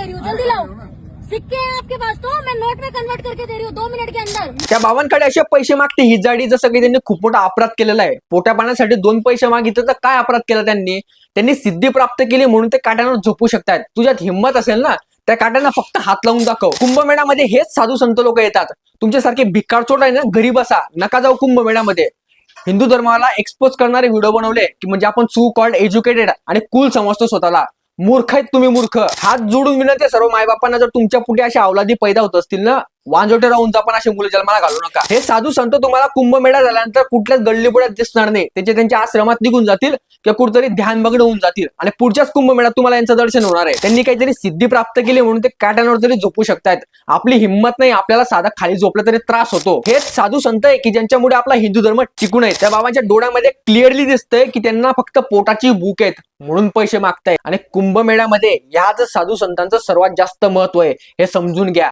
दे रही हूँ, जल्दी लाओ। सिक्के हैं आपके पास तो मैं नोट में कन्वर्ट करके दे रही हूँ 2 मिनट के अंदर। त्या बाबांकडे असे पैसे मागते ही जाडी, जसं काही त्यांनी खूप मोठा अपराध केलेला आहे. पोटा पाण्यासाठी 2 पैसे मागितले तर काय अपराध केला त्यांनी? त्यांनी सिद्धी प्राप्त केली म्हणून ते काट्यावर झोपू शकतात. तुझ्यात हिंमत असेल ना, त्या काट्यांना फक्त हात लावून दाखव. कुंभमेळ्यामध्ये हेच साधू संत लोक येतात. तुमच्यासारखे भिकारचोट आहे ना, घरी बसा, नका जाऊ कुंभमेळ्यामध्ये. हिंदू धर्माला एक्सपोज करणारे व्हिडिओ बनवले की म्हणजे आपण सू कॉल्ड एज्युकेटेड आणि कूल समजतो स्वतःला. मूर्ख आहेत तुम्ही, मूर्ख. हात जोडून विनंती आहे सर्व मायबापांना, जर तुमच्या पुढे अशा अवलादी पैदा होत असतील ना, वांजोटे राहून जा, पण असे मुलं जन्माला घालू नका. हे साधू संत तुम्हाला कुंभमेळा झाल्यानंतर कुठल्याच गल्लीबोळ्यात दिसणार नाही. त्यांच्या आश्रमात निघून जातील किंवा कुठेतरी ध्यानमग्न होऊन जातील आणि पुढच्याच कुंभमेळ्यात तुम्हाला यांचं दर्शन होणार आहे. त्यांनी काहीतरी सिद्धी प्राप्त केली म्हणून ते काट्यांवर तरी झोपू शकतायत. आपली हिंमत नाही, आपल्याला साधा खाली झोपलं तरी त्रास होतो. हेच साधू संत आहे की ज्यांच्यामुळे आपला हिंदू धर्म टिकून आहे. त्या बाबांच्या डोळ्यामध्ये क्लिअरली दिसतंय की त्यांना फक्त पोटाची भूक आहेत म्हणून पैसे मागताय. आणि कुंभमेळ्यामध्ये ह्याच साधू संतांचं सर्वात जास्त महत्व आहे, हे समजून घ्या.